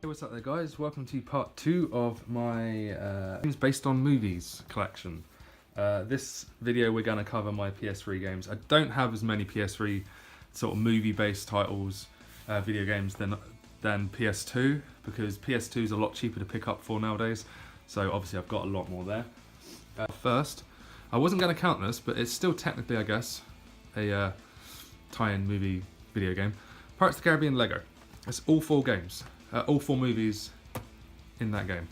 Hey, what's up there guys? Welcome to part 2 of my games based on movies collection. This video we're going to cover my PS3 games. I don't have as many PS3 sort of movie based titles, video games than PS2, because PS2 is a lot cheaper to pick up for nowadays, so obviously I've got a lot more there. First, I wasn't going to count this, but it's still technically, I guess, a tie-in movie video game. Pirates of the Caribbean Lego. It's all 4 games. All 4 movies in that game.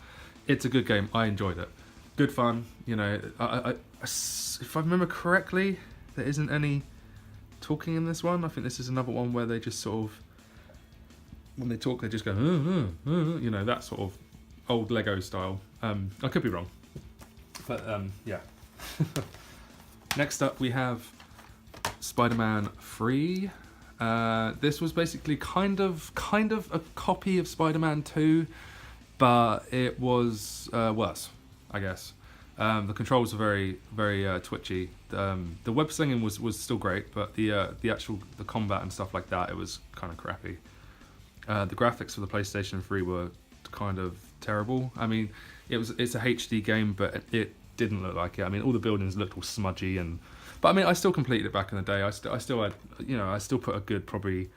It's a good game. I enjoyed it. Good fun. You know, if I remember correctly, there isn't any talking in this one. I think this is another one where they just sort of, when they talk, they just go, you know, that sort of old Lego style. I could be wrong, but yeah. Next up, we have Spider-Man 3. This was basically kind of a copy of Spider-Man 2, but it was worse, I guess. The controls were very twitchy. The web slinging was still great, but the combat and stuff like that, it was kind of crappy. The graphics for the PlayStation 3 were kind of terrible. I mean, it's a HD game, but it didn't look like it. I mean, all the buildings looked all smudgy but I mean, I still completed it back in the day. I still had, you know, I still put a good probably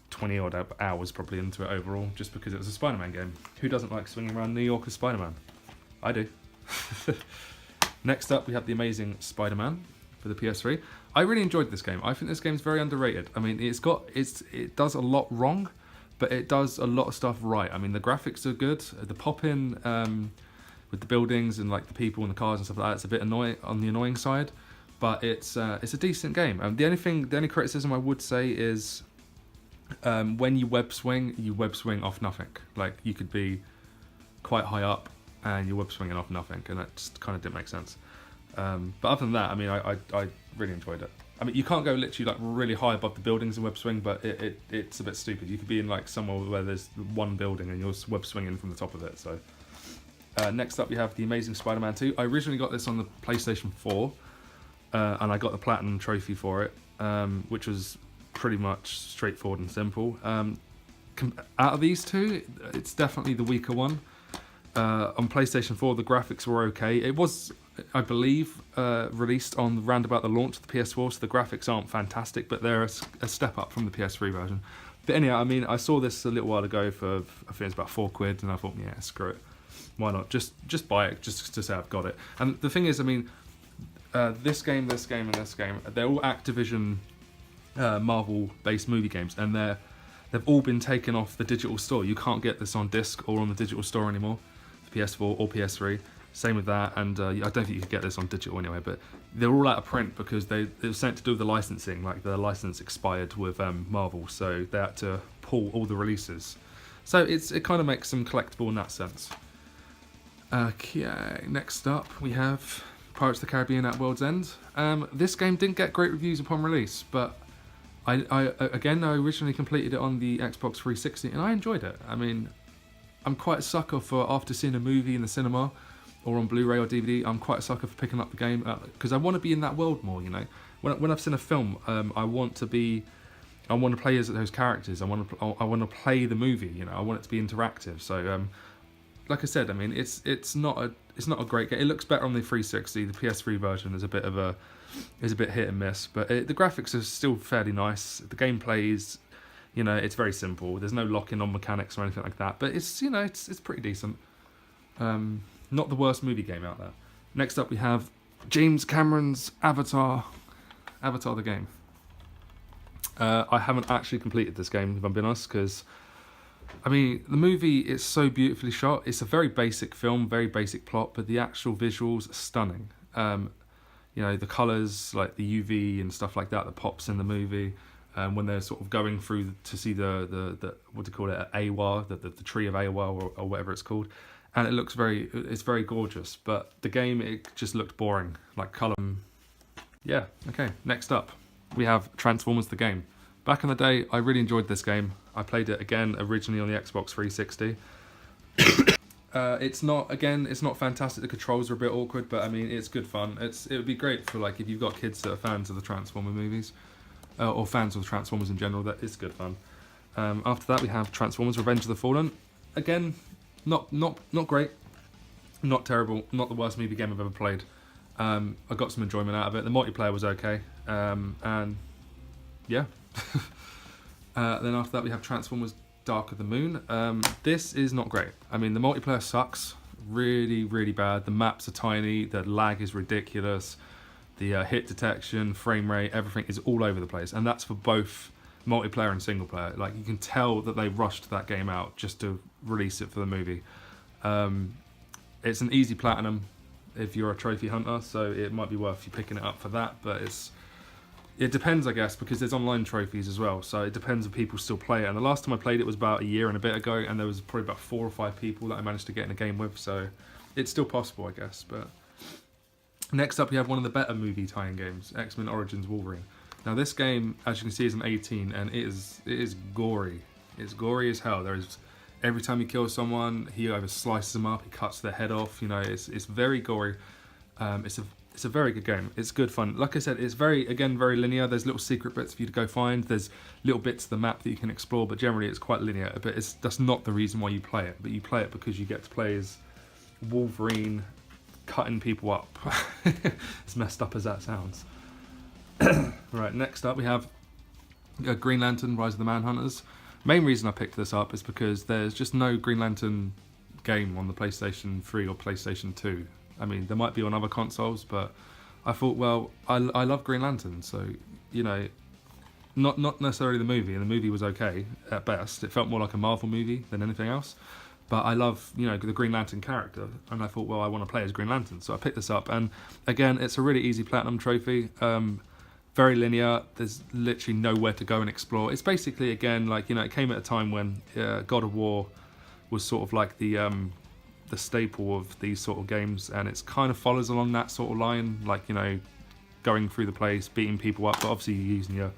20 odd hours probably into it overall, just because it was a Spider-Man game. Who doesn't like swinging around New York as Spider-Man? I do. Next up, we have The Amazing Spider-Man for the PS3. I really enjoyed this game. I think this game's very underrated. I mean, it does a lot wrong, but it does a lot of stuff right. I mean, the graphics are good. The pop-in with the buildings and like the people and the cars and stuff like that, it's a bit annoying on the annoying side. But it's a decent game. The only criticism I would say is when you web swing off nothing. Like, you could be quite high up and you're web swinging off nothing, and that just kind of didn't make sense. But other than that, I mean, I really enjoyed it. I mean, you can't go literally like really high above the buildings and web swing, but it's a bit stupid. You could be in like somewhere where there's one building and you're web swinging from the top of it. So next up, we have The Amazing Spider-Man 2. I originally got this on the PlayStation 4. And I got the Platinum Trophy for it, which was pretty much straightforward and simple. Out of these two, it's definitely the weaker one. On PlayStation 4, the graphics were okay. It was, I believe, released on round about the launch of the PS4, so the graphics aren't fantastic, but they're a step up from the PS3 version. But anyhow, I mean, I saw this a little while ago for, I think it's about £4, and I thought, yeah, screw it. Why not? Just buy it, just to say I've got it. And the thing is, I mean, this game, and this game, they're all Activision Marvel-based movie games, and they've all been taken off the digital store. You can't get this on disc or on the digital store anymore, for PS4 or PS3. Same with that, and I don't think you could get this on digital anyway, but they're all out of print because it was something to do with the licensing. Like, the license expired with Marvel, so they had to pull all the releases. So it kind of makes them collectible in that sense. Okay, next up we have Pirates of the Caribbean at World's End. This game didn't get great reviews upon release, but I originally completed it on the Xbox 360 and I enjoyed it. I mean, I'm quite a sucker for, after seeing a movie in the cinema or on Blu-ray or DVD, I'm quite a sucker for picking up the game because I want to be in that world more, you know. When I've seen a film, I want to play as those characters. I want to play the movie, you know. I want it to be interactive. So like I said, I mean, it's not a great game. It looks better on the 360. The PS3 version is a bit hit and miss, but the graphics are still fairly nice. The gameplay is, you know, it's very simple. There's no lock-in on mechanics or anything like that, but it's, you know, it's pretty decent. Not the worst movie game out there. Next up, we have James Cameron's Avatar the game. I haven't actually completed this game, if I'm being honest, because I mean, the movie is so beautifully shot. It's a very basic film, very basic plot, but the actual visuals are stunning. You know, the colours, like the UV and stuff like that pops in the movie. When they're sort of going through to see the what do you call it, Awa, the tree of Awa or whatever it's called, and it looks it's very gorgeous. But the game, it just looked boring, like colour. Yeah. Okay. Next up, we have Transformers the game. Back in the day, I really enjoyed this game. I played it again originally on the Xbox 360. It's not fantastic. The controls are a bit awkward, but I mean, it's good fun. It would be great for, like, if you've got kids that are fans of the Transformer movies, or fans of the Transformers in general. That is good fun. After that, we have Transformers: Revenge of the Fallen. again, not great, not terrible, not the worst movie game I've ever played. I got some enjoyment out of it. The multiplayer was okay, and yeah. Then after that we have Transformers Dark of the Moon. This is not great. I mean, the multiplayer sucks really, really bad. The maps are tiny, the lag is ridiculous, the hit detection, frame rate, everything is all over the place, and that's for both multiplayer and single player. Like, you can tell that they rushed that game out just to release it for the movie. It's an easy platinum if you're a trophy hunter, so it might be worth you picking it up for that, but it depends, I guess, because there's online trophies as well, so it depends if people still play it. And the last time I played it was about a year and a bit ago, and there was probably about 4 or 5 people that I managed to get in a game with, so it's still possible, I guess. But next up, we have one of the better movie tie-in games, X-Men Origins Wolverine. Now, this game, as you can see, is an 18, and it is gory. It's gory as hell. Every time you kill someone, he either slices them up, he cuts their head off. You know, it's very gory. It's a very good game. It's good fun. Like I said, it's very linear. There's little secret bits for you to go find. There's little bits of the map that you can explore, but generally it's quite linear. But that's not the reason why you play it. But you play it because you get to play as Wolverine cutting people up. As messed up as that sounds. Right, next up we have Green Lantern Rise of the Manhunters. Main reason I picked this up is because there's just no Green Lantern game on the PlayStation 3 or PlayStation 2. I mean, there might be on other consoles, but I thought, well, I love Green Lantern, so, you know, not necessarily the movie, and the movie was okay at best. It felt more like a Marvel movie than anything else, but I love, you know, the Green Lantern character, and I thought, well, I want to play as Green Lantern, so I picked this up, and again, it's a really easy platinum trophy. Very linear. There's literally nowhere to go and explore. It's basically, again, like, you know, it came at a time when God of War was sort of like the staple of these sort of games, and it's kind of follows along that sort of line, like, you know, going through the place, beating people up, but obviously you're using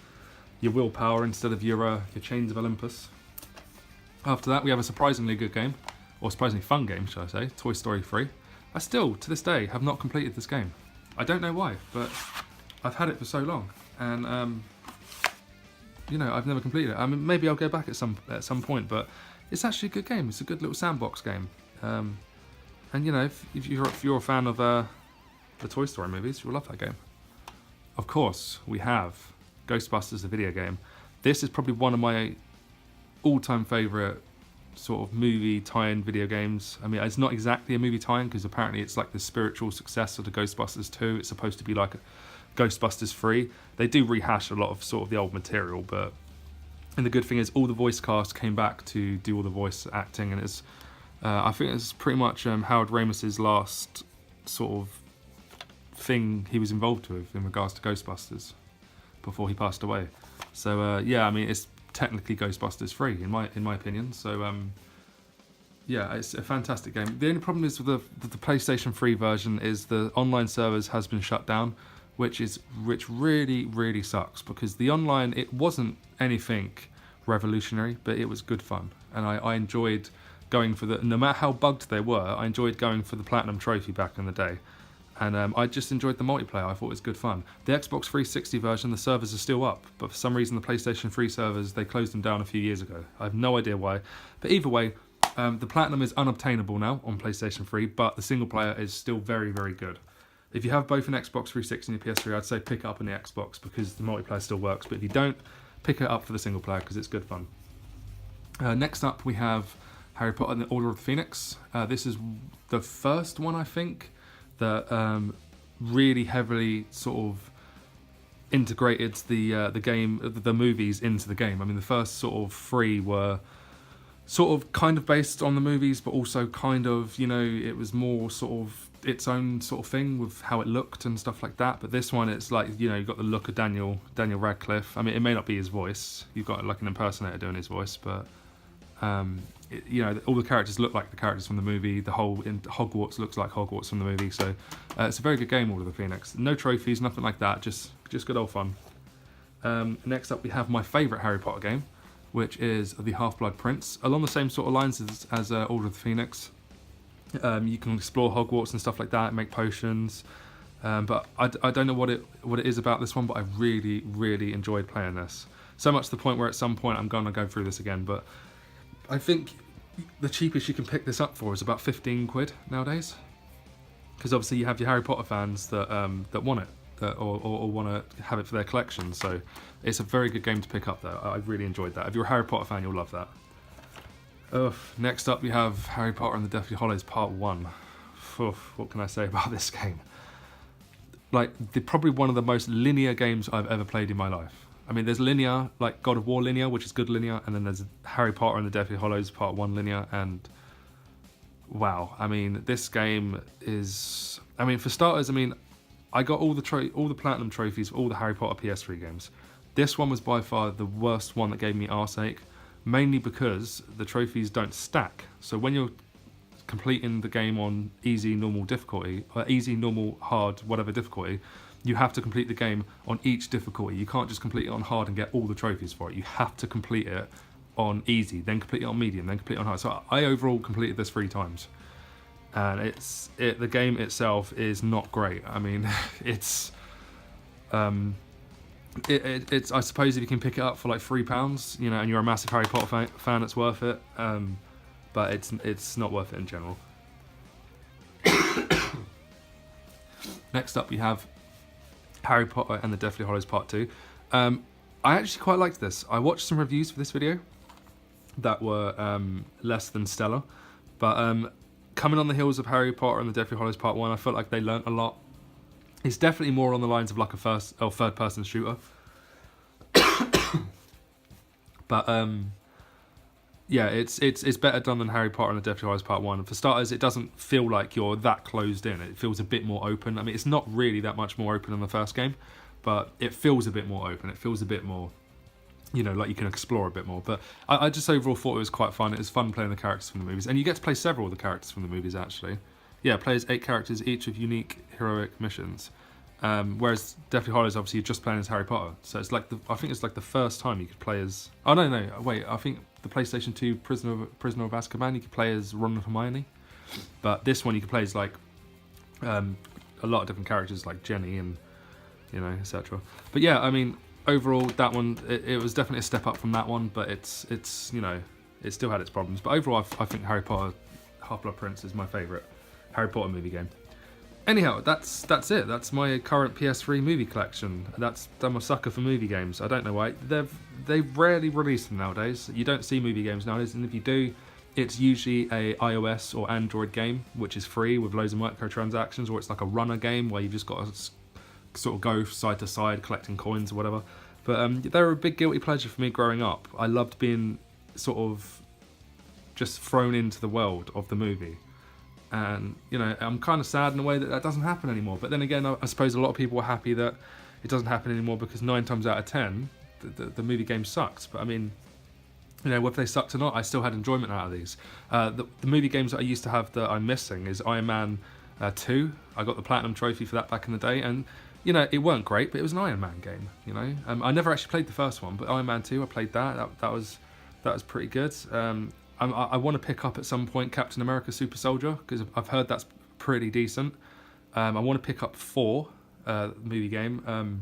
your willpower instead of your Chains of Olympus. After that, we have a surprisingly good game, or surprisingly fun game, should I say, Toy Story 3. I still, to this day, have not completed this game. I don't know why, but I've had it for so long, and you know, I've never completed it. I mean, maybe I'll go back at some point, but it's actually a good game. It's a good little sandbox game, and you know, if you're a fan of the Toy Story movies, you'll love that game. Of course, we have Ghostbusters, the video game. This is probably one of my all-time favourite sort of movie tie-in video games. I mean, it's not exactly a movie tie-in because apparently it's like the spiritual successor to Ghostbusters 2. It's supposed to be like Ghostbusters 3. They do rehash a lot of sort of the old material, but and the good thing is all the voice cast came back to do all the voice acting, and it's I think it's pretty much Howard Ramis's last sort of thing he was involved with in regards to Ghostbusters before he passed away. So yeah, I mean, it's technically Ghostbusters 3 in my opinion. So yeah, it's a fantastic game. The only problem is with the PlayStation 3 version is the online servers has been shut down, which really, really sucks, because the online, it wasn't anything revolutionary, but it was good fun, and I enjoyed going for no matter how bugged they were, I enjoyed going for the Platinum Trophy back in the day, and I just enjoyed the multiplayer. I thought it was good fun. The Xbox 360 version, the servers are still up, but for some reason the PlayStation 3 servers, they closed them down a few years ago. I have no idea why, but either way, the Platinum is unobtainable now on PlayStation 3, but the single player is still very, very good. If you have both an Xbox 360 and a PS3, I'd say pick it up on the Xbox because the multiplayer still works, but if you don't, pick it up for the single player because it's good fun. Next up, we have Harry Potter and the Order of the Phoenix. This is the first one, I think, that really heavily sort of integrated the movies into the game. I mean, the first sort of 3 were sort of kind of based on the movies, but also kind of, you know, it was more sort of its own sort of thing with how it looked and stuff like that. But this one, it's like, you know, you've got the look of Daniel Radcliffe. I mean, it may not be his voice. You've got like an impersonator doing his voice, but you know, all the characters look like the characters from the movie. The whole in Hogwarts looks like Hogwarts from the movie. So it's a very good game, Order of the Phoenix. No trophies, nothing like that. Just good old fun. Next up, we have my favourite Harry Potter game, which is the Half-Blood Prince. Along the same sort of lines as Order of the Phoenix. You can explore Hogwarts and stuff like that, make potions. But I don't know what it is about this one, but I really, really enjoyed playing this. So much to the point where at some point I'm going to go through this again. But I think the cheapest you can pick this up for is about 15 quid nowadays. Because obviously you have your Harry Potter fans that that want it, or want to have it for their collection. So it's a very good game to pick up. Though I really enjoyed that. If you're a Harry Potter fan, you'll love that. Next up, we have Harry Potter and the Deathly Hallows Part 1. What can I say about this game? Like, probably one of the most linear games I've ever played in my life. I mean, there's linear, like God of War linear, which is good linear, and then there's Harry Potter and the Deathly Hallows Part 1 linear, and wow, I mean, this game is... I mean, for starters, I mean, I got all the Platinum trophies for all the Harry Potter PS3 games. This one was by far the worst one that gave me arseache, mainly because the trophies don't stack. So when you're completing the game on easy, normal difficulty, or easy, normal, hard, whatever difficulty, you have to complete the game on each difficulty. You can't just complete it on hard and get all the trophies for it. You have to complete it on easy, then complete it on medium, then complete it on hard. So I overall completed this 3 times. And the game itself is not great. I mean, it's I suppose if you can pick it up for like £3, you know, and you're a massive Harry Potter fan, it's worth it. But it's not worth it in general. Next up, we have Harry Potter and the Deathly Hallows Part 2. I actually quite liked this. I watched some reviews for this video that were less than stellar, but coming on the heels of Harry Potter and the Deathly Hallows Part 1, I felt like they learnt a lot. It's definitely more on the lines of like a third-person shooter. But yeah, it's better done than Harry Potter and the Deathly Hallows Part 1. For starters, it doesn't feel like you're that closed in. It feels a bit more open. I mean, it's not really that much more open than the first game, but it feels a bit more open. It feels a bit more, you know, like you can explore a bit more. But I just overall thought it was quite fun. It was fun playing the characters from the movies. And you get to play several of the characters from the movies, actually. Yeah, it plays 8 characters, each with unique heroic missions. Whereas Deathly Hallows, obviously, you're just playing as Harry Potter. So it's like I think it's like the first time you could play as... Oh, no, wait. I think the PlayStation 2 Prisoner of Azkaban, you could play as Ron and Hermione. But this one, you could play as, like, a lot of different characters, like Jenny and, you know, etc. But yeah, I mean, overall, that one, it was definitely a step up from that one. But it's you know, it still had its problems. But overall, I think Harry Potter Half-Blood Prince is my favourite Harry Potter movie game. Anyhow, that's it. That's my current PS3 movie collection. I'm a sucker for movie games. I don't know why. They rarely release them nowadays. You don't see movie games nowadays, and if you do, it's usually a iOS or Android game, which is free with loads of microtransactions, or it's like a runner game where you've just got to sort of go side to side collecting coins or whatever. But they were a big guilty pleasure for me growing up. I loved being sort of just thrown into the world of the movie. And, you know, I'm kind of sad in a way that doesn't happen anymore. But then again, I suppose a lot of people are happy that it doesn't happen anymore because 9 times out of 10, the movie game sucked. But I mean, you know, whether they sucked or not, I still had enjoyment out of these. The movie games that I used to have that I'm missing is Iron Man 2. I got the Platinum trophy for that back in the day. And, you know, it weren't great, but it was an Iron Man game, you know. I never actually played the first one, but Iron Man 2, I played that. That was pretty good. I want to pick up at some point Captain America Super Soldier, because I've heard that's pretty decent. I want to pick up 4, movie game.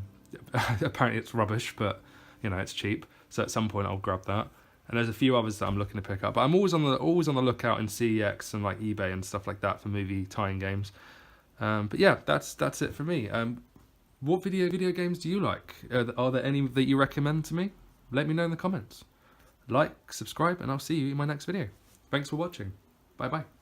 Apparently it's rubbish, but, you know, it's cheap. So at some point I'll grab that. And there's a few others that I'm looking to pick up. But I'm always on the lookout in CEX and like eBay and stuff like that for movie tie-in games. But yeah, that's it for me. What video games do you like? Are there any that you recommend to me? Let me know in the comments. Like, subscribe, and I'll see you in my next video. Thanks for watching. Bye bye.